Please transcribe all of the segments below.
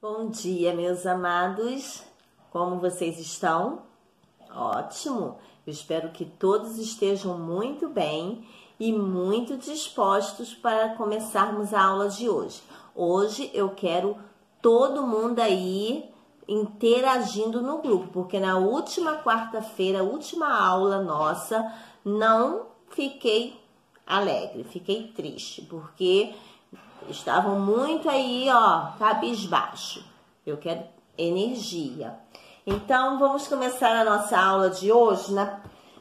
Bom dia, meus amados. Como vocês estão? Ótimo! Eu espero que todos estejam muito bem e muito dispostos para começarmos a aula de hoje. Hoje eu quero todo mundo aí interagindo no grupo, porque na última quarta-feira, a última aula nossa, não fiquei alegre, fiquei triste, porque estavam muito aí, ó, cabisbaixo. Eu quero energia. Então, vamos começar a nossa aula de hoje,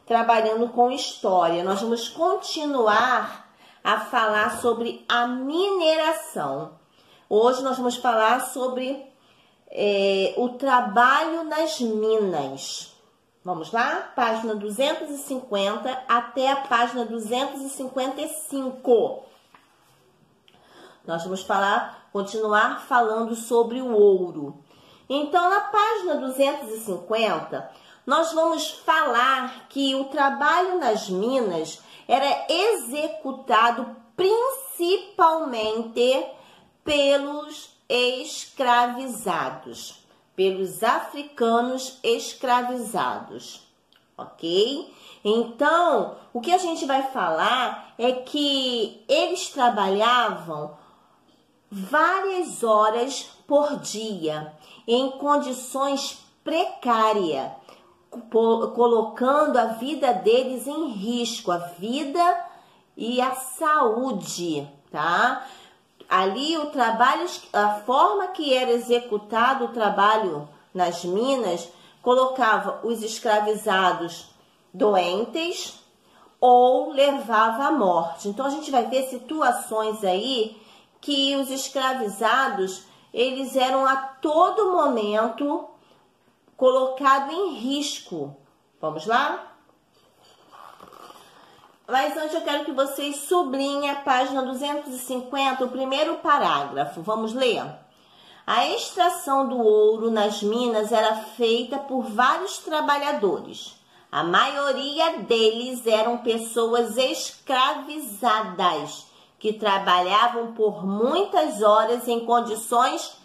trabalhando com história. Nós vamos continuar a falar sobre a mineração. Hoje nós vamos falar sobre o trabalho nas minas. Vamos lá? Página 250 até a página 255. Nós vamos continuar falando sobre o ouro. Então, na página 250, nós vamos falar que o trabalho nas minas era executado principalmente pelos escravizados, pelos africanos escravizados, ok? Então, o que a gente vai falar é que eles trabalhavam várias horas por dia, em condições precárias, colocando a vida deles em risco, a vida e a saúde, tá? Ali o trabalho, a forma que era executado o trabalho nas minas, colocava os escravizados doentes ou levava à morte. Então a gente vai ver situações aí que os escravizados, eles eram a todo momento colocados em risco. Vamos lá? Mas antes eu quero que vocês sublinhem a página 250, o primeiro parágrafo. Vamos ler? A extração do ouro nas minas era feita por vários trabalhadores. A maioria deles eram pessoas escravizadas, que trabalhavam por muitas horas em condições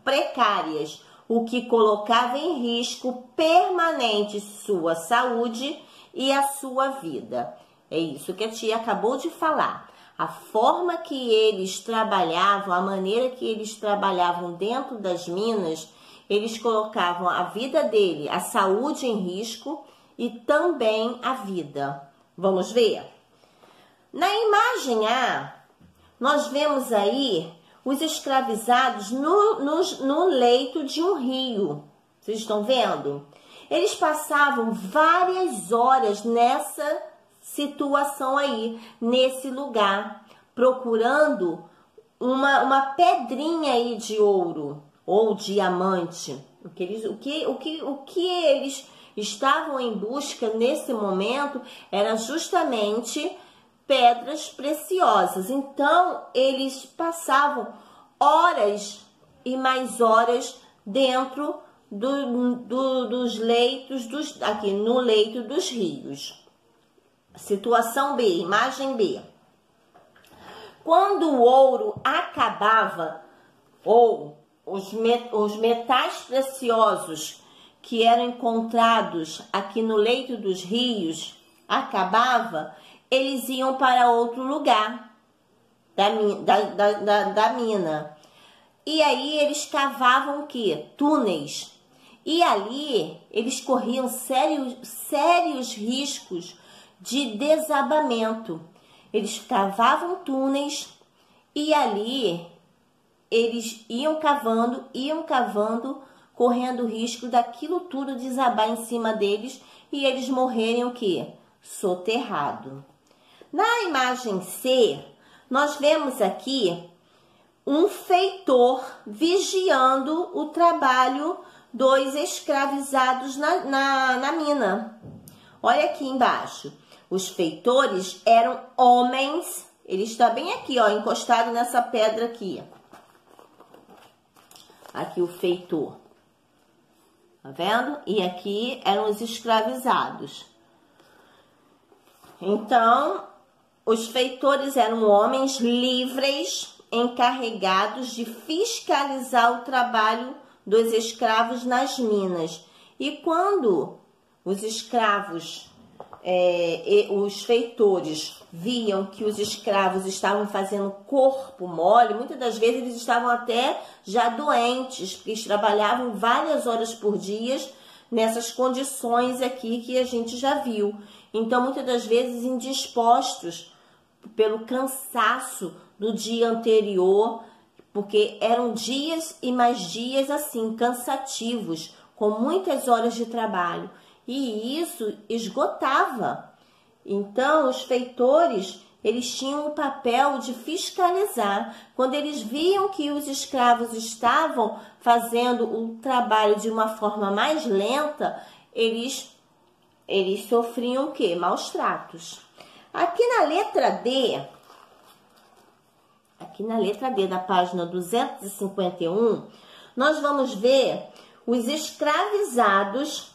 precárias, o que colocava em risco permanente sua saúde e a sua vida. É isso que a tia acabou de falar. A forma que eles trabalhavam, a maneira que eles trabalhavam dentro das minas, eles colocavam a vida dele, a saúde em risco e também a vida. Vamos ver? Na imagem A, nós vemos aí os escravizados no leito de um rio. Vocês estão vendo? Eles passavam várias horas nessa situação aí, nesse lugar, procurando uma pedrinha aí de ouro ou diamante. O que eles estavam em busca nesse momento era justamente pedras preciosas. Então, eles passavam horas e mais horas dentro dos leitos, aqui no leito dos rios. Situação B, imagem B. Quando o ouro acabava, ou os metais preciosos que eram encontrados aqui no leito dos rios acabava, eles iam para outro lugar da mina. E aí eles cavavam o quê? Túneis. E ali eles corriam sérios riscos de desabamento. Eles cavavam túneis e ali eles iam cavando, correndo o risco daquilo tudo desabar em cima deles e eles morrerem o quê? Soterrado. Na imagem C, nós vemos aqui um feitor vigiando o trabalho dos escravizados na mina. Olha aqui embaixo. Os feitores eram homens. Ele está bem aqui, ó, encostado nessa pedra aqui. Aqui o feitor. Tá vendo? E aqui eram os escravizados. Então, os feitores eram homens livres encarregados de fiscalizar o trabalho dos escravos nas minas. E quando os escravos, os feitores, viam que os escravos estavam fazendo corpo mole, muitas das vezes eles estavam até já doentes, porque eles trabalhavam várias horas por dia nessas condições aqui que a gente já viu. Então, muitas das vezes indispostos pelo cansaço do dia anterior, porque eram dias e mais dias assim, cansativos, com muitas horas de trabalho. E isso esgotava. Então, os feitores, eles tinham o papel de fiscalizar. Quando eles viam que os escravos estavam fazendo o trabalho de uma forma mais lenta, eles sofriam o quê? Maus tratos. Aqui na letra D da página 251, nós vamos ver os escravizados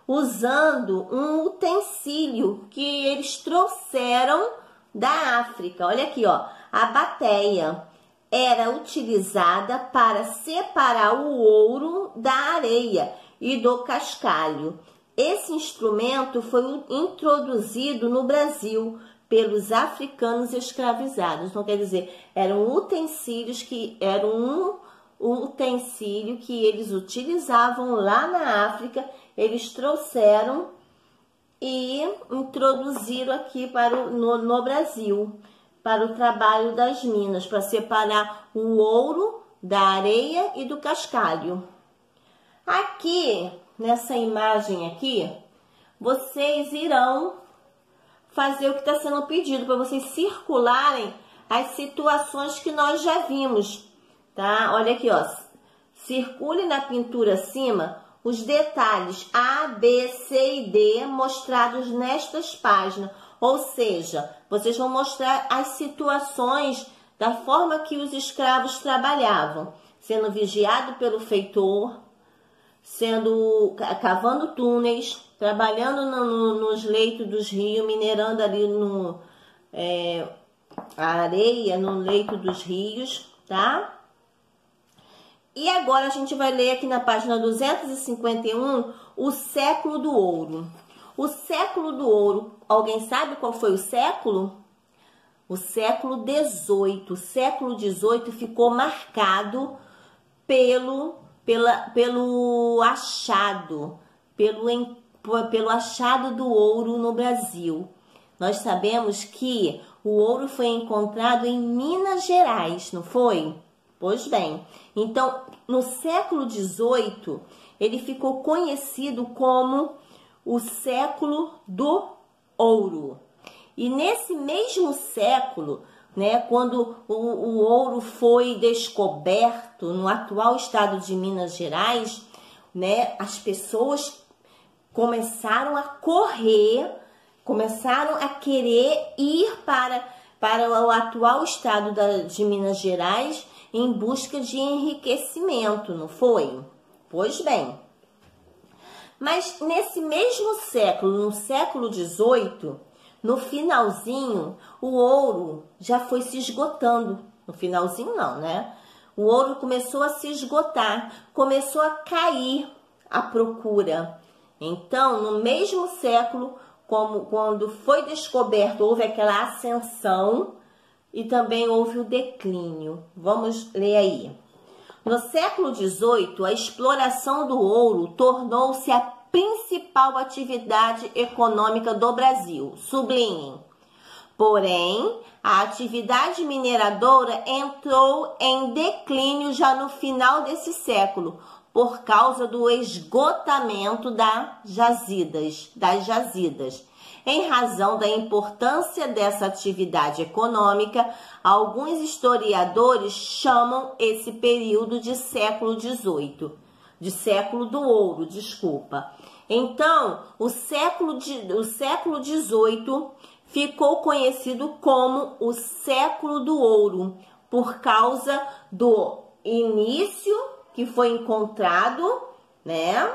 usando um utensílio que eles trouxeram da África. Olha aqui, ó, a bateia era utilizada para separar o ouro da areia e do cascalho. Esse instrumento foi introduzido no Brasil pelos africanos escravizados. Então, quer dizer, eram utensílios que eram um utensílio que eles utilizavam lá na África, eles trouxeram e introduziram aqui no Brasil, para o trabalho das minas, para separar o ouro da areia e do cascalho. Aqui, nessa imagem aqui, vocês irão fazer o que está sendo pedido, para vocês circularem as situações que nós já vimos, tá? Olha aqui, ó, circule na pintura acima os detalhes A, B, C e D mostrados nestas páginas, ou seja, vocês vão mostrar as situações da forma que os escravos trabalhavam, sendo vigiado pelo feitor, cavando túneis, trabalhando nos leitos dos rios, minerando ali a areia no leito dos rios, tá? E agora a gente vai ler aqui na página 251 o século do ouro. O século do ouro, alguém sabe qual foi o século? O século XVIII. O século XVIII ficou marcado pelo achado, pelo achado do ouro no Brasil. Nós sabemos que o ouro foi encontrado em Minas Gerais, não foi? Pois bem, então no século XVIII ele ficou conhecido como o século do ouro. E nesse mesmo século, né, quando o ouro foi descoberto no atual estado de Minas Gerais, né, as pessoas começaram a correr, começaram a querer ir para o atual estado de Minas Gerais em busca de enriquecimento, não foi? Pois bem, mas nesse mesmo século, no século XVIII, no finalzinho, o ouro já foi se esgotando. No finalzinho não, né? O ouro começou a se esgotar, começou a cair a procura. Então, no mesmo século, quando foi descoberto, houve aquela ascensão e também houve o declínio. Vamos ler aí. No século XVIII, a exploração do ouro tornou-se a principal atividade econômica do Brasil. Sublinhem. Porém, a atividade mineradora entrou em declínio já no final desse século, por causa do esgotamento das jazidas. Em razão da importância dessa atividade econômica, alguns historiadores chamam esse período de século XVIII, de século do ouro, desculpa. Então, o século XVIII ficou conhecido como o século do ouro, por causa do início que foi encontrado, né?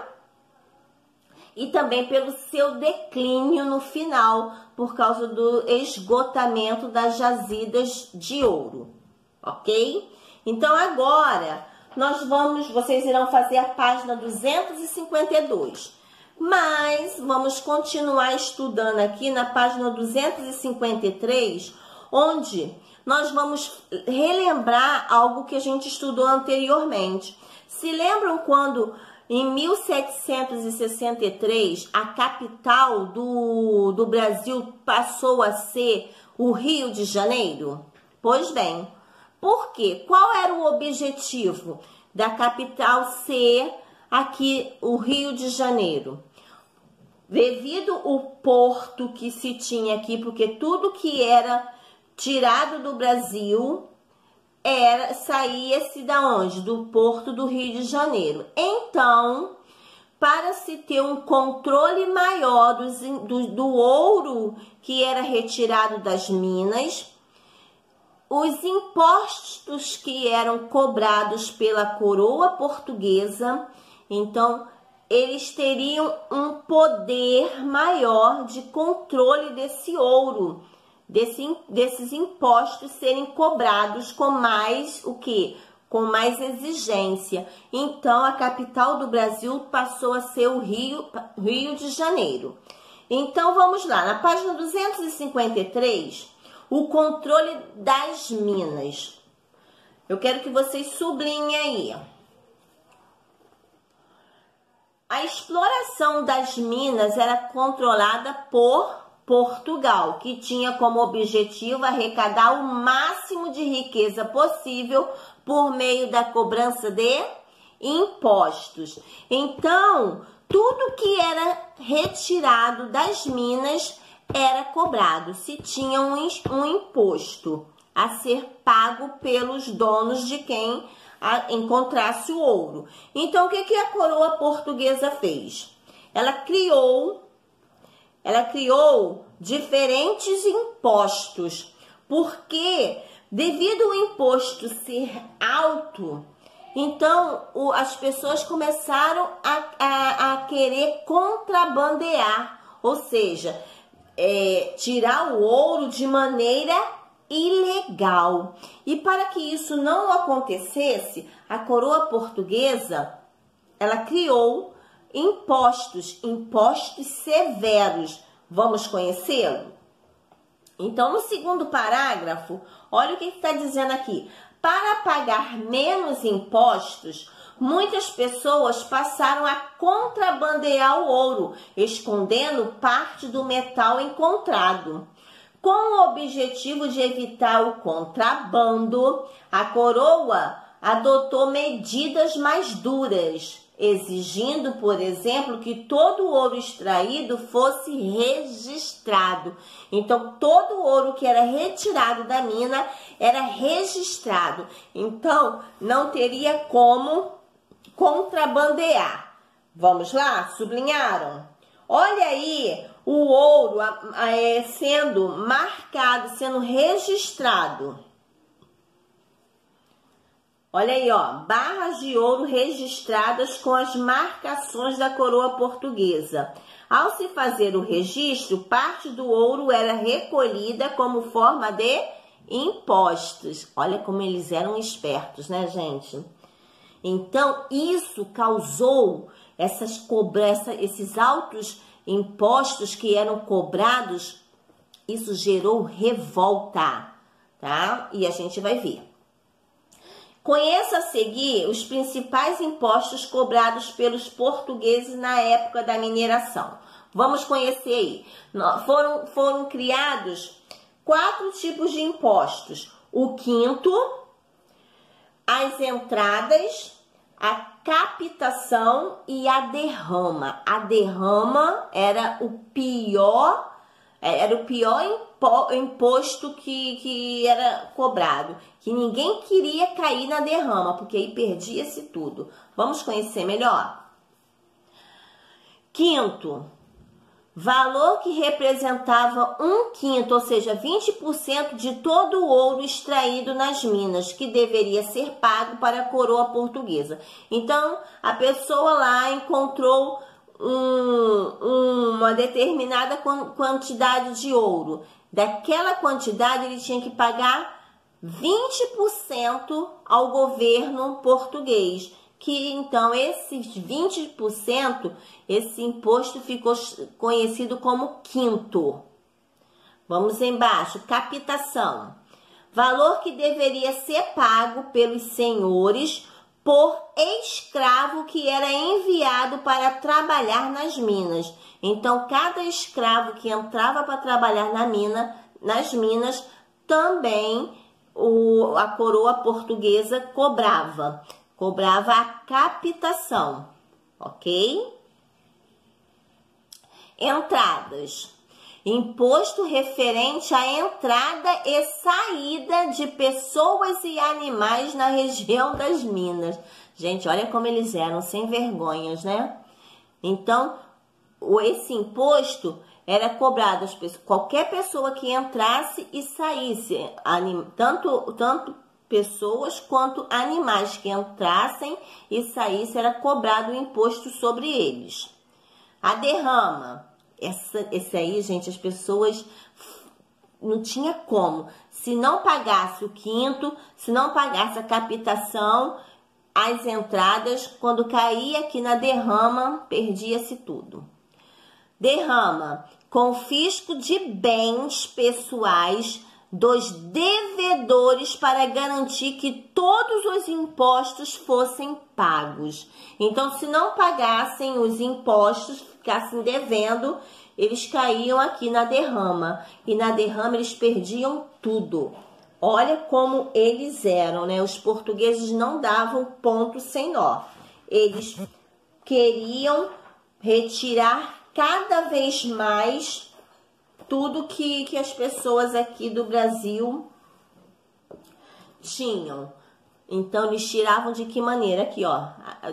E também pelo seu declínio no final, por causa do esgotamento das jazidas de ouro. ok? Então agora vocês irão fazer a página 252. Mas vamos continuar estudando aqui na página 253, onde nós vamos relembrar algo que a gente estudou anteriormente. Se lembram quando em 1763 a capital do Brasil passou a ser o Rio de Janeiro? Pois bem, por quê? Qual era o objetivo da capital ser aqui o Rio de Janeiro? Devido ao porto que se tinha aqui, porque tudo que era tirado do Brasil saía-se da onde? Do porto do Rio de Janeiro. Então, para se ter um controle maior do ouro que era retirado das minas, os impostos que eram cobrados pela coroa portuguesa, então eles teriam um poder maior de controle desse ouro, desses impostos serem cobrados com mais o quê? Com mais exigência. Então a capital do Brasil passou a ser o Rio de Janeiro. Então vamos lá, na página 253, o controle das minas. Eu quero que vocês sublinhem aí. A exploração das minas era controlada por Portugal, que tinha como objetivo arrecadar o máximo de riqueza possível por meio da cobrança de impostos. Então, tudo que era retirado das minas era cobrado, se tinha um imposto a ser pago pelos donos de quem encontrasse o ouro. Então, o que a coroa portuguesa fez? Ela criou diferentes impostos, porque devido ao imposto ser alto, então as pessoas começaram a querer contrabandear, ou seja, tirar o ouro de maneira ilegal. E para que isso não acontecesse, a coroa portuguesa, ela criou impostos severos. Vamos conhecê-lo? Então, no segundo parágrafo, olha o que está dizendo aqui. Para pagar menos impostos, muitas pessoas passaram a contrabandear o ouro, escondendo parte do metal encontrado. Com o objetivo de evitar o contrabando, a coroa adotou medidas mais duras, exigindo, por exemplo, que todo o ouro extraído fosse registrado. Então, todo o ouro que era retirado da mina era registrado. Então, não teria como contrabandear. Vamos lá? Sublinharam? Olha aí o ouro sendo marcado, sendo registrado. Olha aí, ó, barras de ouro registradas com as marcações da coroa portuguesa. Ao se fazer o registro, parte do ouro era recolhida como forma de impostos. Olha como eles eram espertos, né, gente? Então, isso causou esses altos impostos que eram cobrados. Isso gerou revolta, tá? E a gente vai ver. Conheça a seguir os principais impostos cobrados pelos portugueses na época da mineração. Vamos conhecer aí. Foram criados 4 tipos de impostos. O quinto, as entradas, a captação e a derrama. A derrama era o pior imposto que era cobrado, que ninguém queria cair na derrama, porque aí perdia-se tudo. Vamos conhecer melhor? Quinto, valor que representava 1/5, ou seja, 20% de todo o ouro extraído nas minas, que deveria ser pago para a coroa portuguesa. Então, a pessoa lá encontrou uma determinada quantidade de ouro. Daquela quantidade ele tinha que pagar 20% ao governo português, que então esses 20%, esse imposto ficou conhecido como quinto. Vamos embaixo, captação. Valor que deveria ser pago pelos senhores por escravo que era enviado para trabalhar nas minas. Então, cada escravo que entrava para trabalhar nas minas, também a coroa portuguesa cobrava a captação, ok? Entradas. Imposto referente à entrada e saída de pessoas e animais na região das minas. Gente, olha como eles eram sem vergonhas, né? Então, esse imposto era cobrado às pessoas, qualquer pessoa que entrasse e saísse, tanto pessoas quanto animais que entrassem e saíssem, era cobrado o imposto sobre eles. A derrama. Esse aí, gente, as pessoas não tinha como. Se não pagasse o quinto, se não pagasse a captação, as entradas, quando caía aqui na derrama, perdia-se tudo. Derrama, confisco de bens pessoais dos devedores para garantir que todos os impostos fossem pagos. Então, se não pagassem os impostos, ficassem devendo, eles caíam aqui na derrama. E na derrama eles perdiam tudo. Olha como eles eram, né? Os portugueses não davam ponto sem nó. Eles queriam retirar cada vez mais tudo que as pessoas aqui do Brasil tinham. Então, eles tiravam de que maneira? Aqui, ó,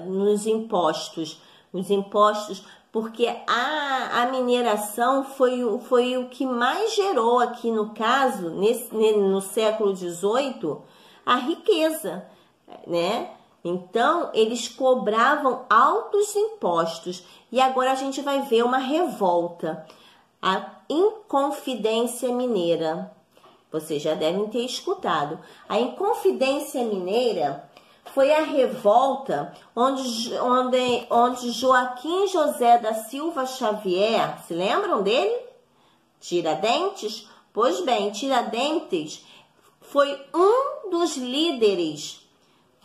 nos impostos. Os impostos, porque a mineração foi o que mais gerou aqui, no caso, no século XVIII, a riqueza, né? Então, eles cobravam altos impostos. E agora a gente vai ver uma revolta. A Inconfidência Mineira. Vocês já devem ter escutado. A Inconfidência Mineira foi a revolta onde Joaquim José da Silva Xavier, se lembram dele? Tiradentes? Pois bem, Tiradentes foi um dos líderes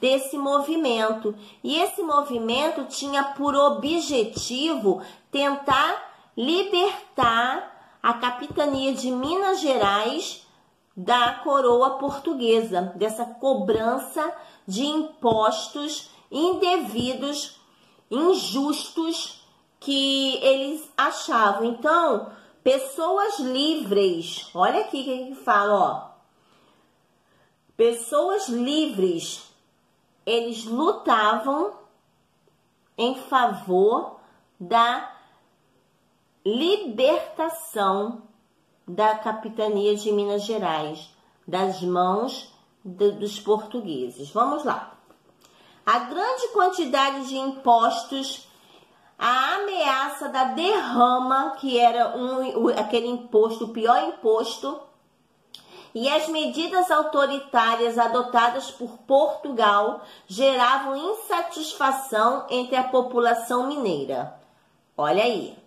desse movimento. E esse movimento tinha por objetivo tentar libertar a capitania de Minas Gerais da coroa portuguesa, dessa cobrança de impostos indevidos, injustos, que eles achavam. Então, pessoas livres, olha aqui que ele fala, ó, pessoas livres, eles lutavam em favor da libertação da capitania de Minas Gerais das mãos dos portugueses. Vamos lá. A grande quantidade de impostos, a ameaça da derrama, que era aquele imposto, o pior imposto, e as medidas autoritárias adotadas por Portugal geravam insatisfação entre a população mineira. Olha aí.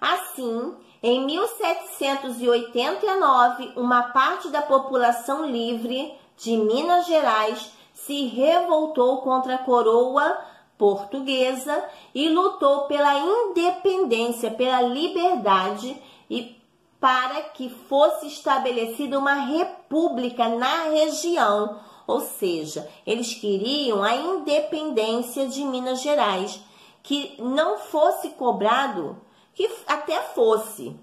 Assim, em 1789, uma parte da população livre de Minas Gerais se revoltou contra a coroa portuguesa e lutou pela independência, pela liberdade e para que fosse estabelecida uma república na região. Ou seja, eles queriam a independência de Minas Gerais, que não fosse cobrado, que até fosse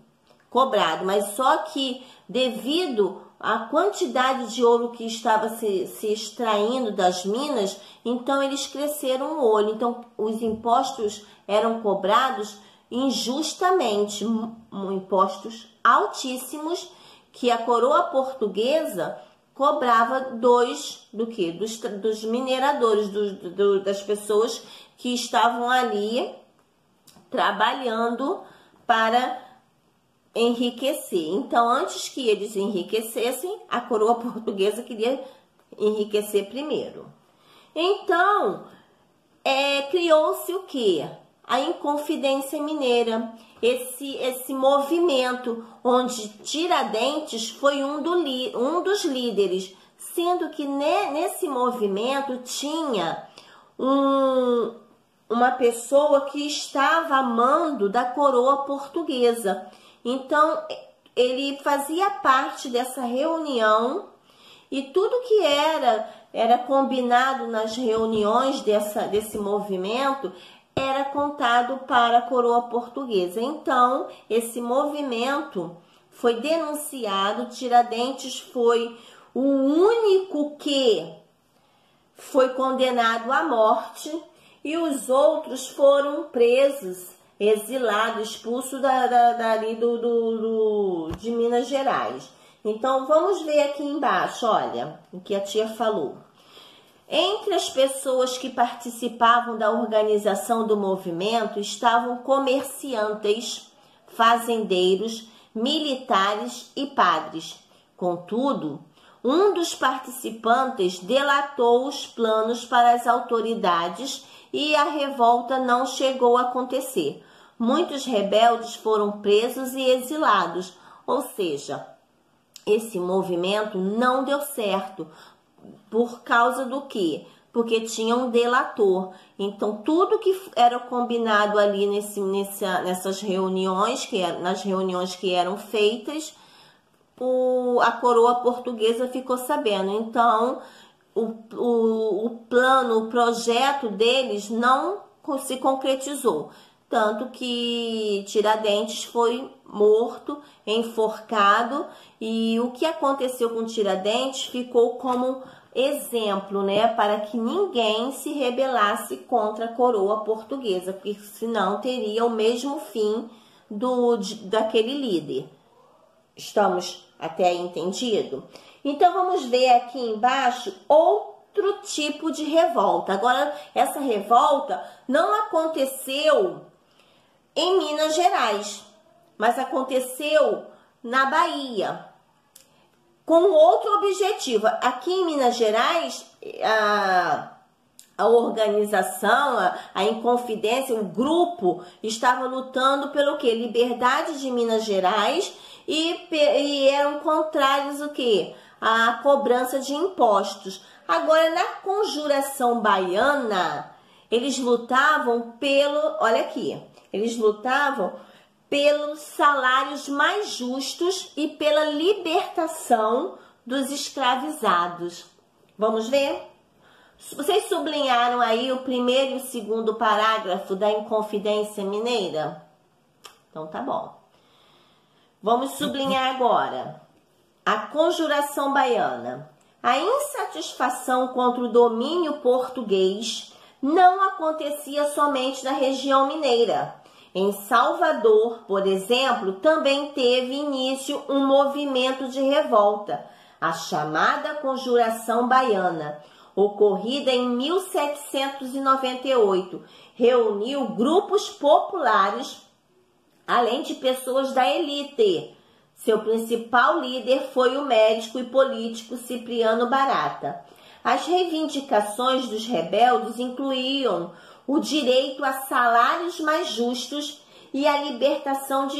cobrado, mas só que devido à quantidade de ouro que estava se extraindo das minas, então eles cresceram o olho. Então os impostos eram cobrados injustamente, impostos altíssimos que a coroa portuguesa cobrava dos mineradores, das pessoas que estavam ali trabalhando para enriquecer. Então, antes que eles enriquecessem, a coroa portuguesa queria enriquecer primeiro. Então, criou-se o quê? A Inconfidência Mineira, esse movimento onde Tiradentes foi um dos líderes, sendo que nesse movimento tinha uma pessoa que estava a mando da coroa portuguesa. Então, ele fazia parte dessa reunião e tudo que era combinado nas reuniões desse movimento era contado para a coroa portuguesa. Então, esse movimento foi denunciado. Tiradentes foi o único que foi condenado à morte e os outros foram presos, exilados, expulsos dali de Minas Gerais. Então, vamos ver aqui embaixo, olha, o que a tia falou. Entre as pessoas que participavam da organização do movimento estavam comerciantes, fazendeiros, militares e padres. Contudo, um dos participantes delatou os planos para as autoridades e a revolta não chegou a acontecer. Muitos rebeldes foram presos e exilados, ou seja, esse movimento não deu certo. Por causa do quê? Porque tinha um delator. Então, tudo que era combinado ali nessas reuniões, nas reuniões que eram feitas, a coroa portuguesa ficou sabendo. Então, o plano, o projeto deles não se concretizou. Tanto que Tiradentes foi morto, enforcado, e o que aconteceu com Tiradentes ficou como exemplo, né, para que ninguém se rebelasse contra a coroa portuguesa, porque senão teria o mesmo fim daquele líder. Estamos até aí entendido? Então vamos ver aqui embaixo outro tipo de revolta. Agora, essa revolta não aconteceu em Minas Gerais, mas aconteceu na Bahia, com outro objetivo. Aqui em Minas Gerais, a organização, a Inconfidência, o grupo, estava lutando pelo quê? Liberdade de Minas Gerais e eram contrários o quê? A cobrança de impostos. Agora, na Conjuração Baiana, eles lutavam olha aqui, eles lutavam pelos salários mais justos e pela libertação dos escravizados. Vamos ver? Vocês sublinharam aí o primeiro e o segundo parágrafo da Inconfidência Mineira? Então tá bom. Vamos sublinhar agora. A Conjuração Baiana. A insatisfação contra o domínio português não acontecia somente na região mineira. Em Salvador, por exemplo, também teve início um movimento de revolta, a chamada Conjuração Baiana, ocorrida em 1798. Reuniu grupos populares, além de pessoas da elite. Seu principal líder foi o médico e político Cipriano Barata. As reivindicações dos rebeldes incluíam o direito a salários mais justos e a libertação dos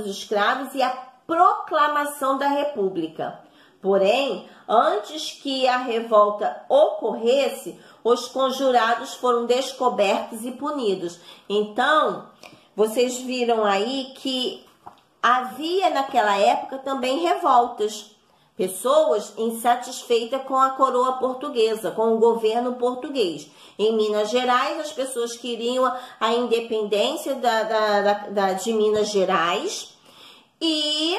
escravos e a proclamação da República. Porém, antes que a revolta ocorresse, os conjurados foram descobertos e punidos. Então, vocês viram aí que havia naquela época também revoltas. Pessoas insatisfeitas com a coroa portuguesa, com o governo português. Em Minas Gerais, as pessoas queriam a independência de Minas Gerais e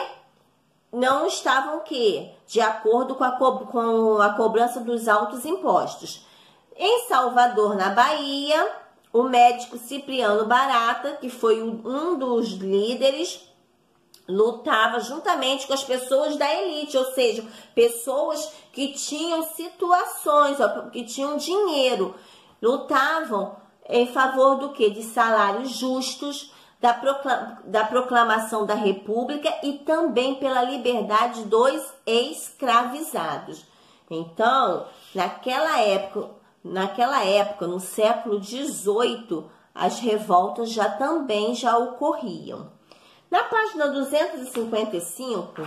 não estavam de acordo com a cobrança dos altos impostos. Em Salvador, na Bahia, o médico Cipriano Barata, que foi um dos líderes, lutava juntamente com as pessoas da elite, ou seja, pessoas que tinham situações, que tinham dinheiro, lutavam em favor do quê? De salários justos, da proclamação da República e também pela liberdade dos escravizados. Então, naquela época, no século XVIII, as revoltas já ocorriam. Na página 255,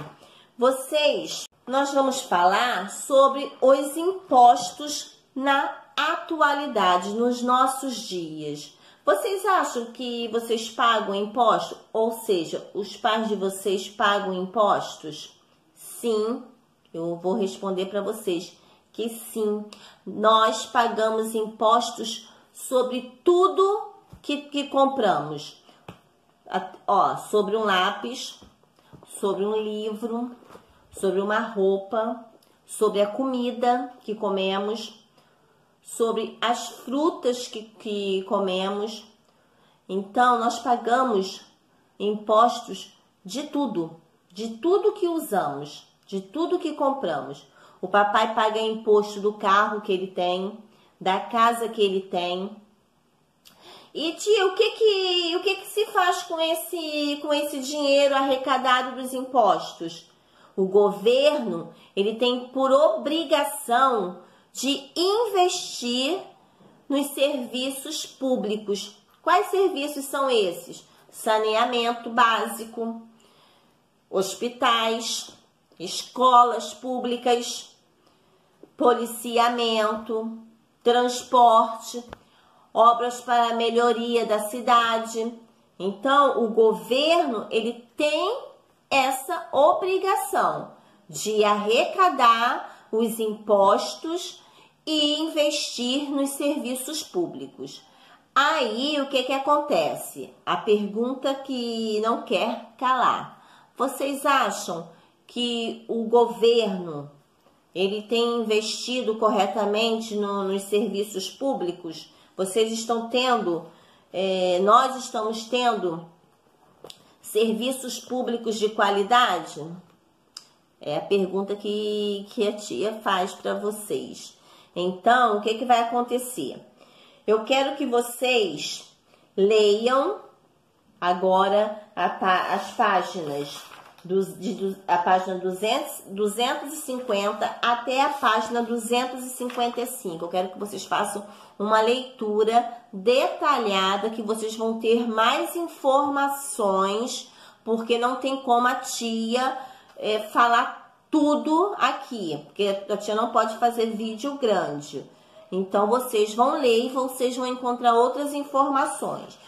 nós vamos falar sobre os impostos na atualidade, nos nossos dias. Vocês acham que vocês pagam imposto? Ou seja, os pais de vocês pagam impostos? Sim, eu vou responder para vocês que sim. Nós pagamos impostos sobre tudo que compramos. Sobre um lápis, sobre um livro, sobre uma roupa, sobre a comida que comemos, sobre as frutas que comemos. Então, nós pagamos impostos de tudo que usamos, de tudo que compramos. O papai paga imposto do carro que ele tem, da casa que ele tem. E tia, o que se faz com esse dinheiro arrecadado dos impostos? O governo, ele tem por obrigação de investir nos serviços públicos. Quais serviços são esses? Saneamento básico, hospitais, escolas públicas, policiamento, transporte, obras para a melhoria da cidade. Então, o governo, ele tem essa obrigação de arrecadar os impostos e investir nos serviços públicos. Aí, o que acontece? A pergunta que não quer calar. Vocês acham que o governo, ele tem investido corretamente nos serviços públicos? Vocês estão tendo, nós estamos tendo serviços públicos de qualidade? É a pergunta que a tia faz para vocês. Então, o que vai acontecer? Eu quero que vocês leiam agora as páginas, a página 250 até a página 255. Eu quero que vocês façam uma leitura detalhada, que vocês vão ter mais informações, porque não tem como a tia falar tudo aqui, porque a tia não pode fazer vídeo grande. Então, vocês vão ler e vocês vão encontrar outras informações.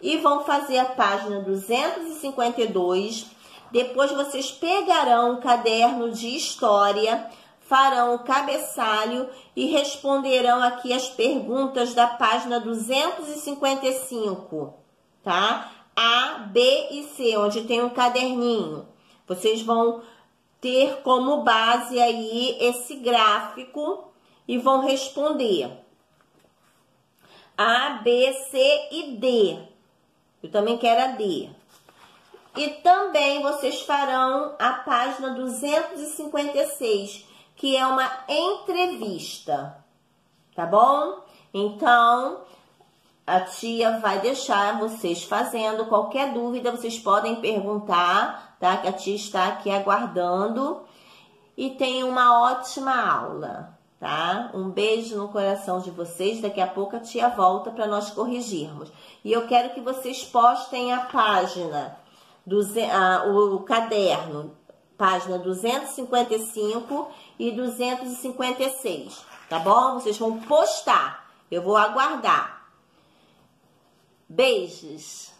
E vão fazer a página 252. Depois, vocês pegarão o caderno de história, farão o cabeçalho e responderão aqui as perguntas da página 255, tá? A, B e C, onde tem um caderninho. Vocês vão ter como base aí esse gráfico e vão responder A, B, C e D. Eu também quero a D. E também vocês farão a página 256, que é uma entrevista, tá bom? Então, a tia vai deixar vocês fazendo. Qualquer dúvida, vocês podem perguntar, tá? Que a tia está aqui aguardando. E tenham uma ótima aula, tá? Um beijo no coração de vocês. Daqui a pouco a tia volta para nós corrigirmos. E eu quero que vocês postem a página, o caderno, página 255 e 256, tá bom? Vocês vão postar. Eu vou aguardar. Beijos!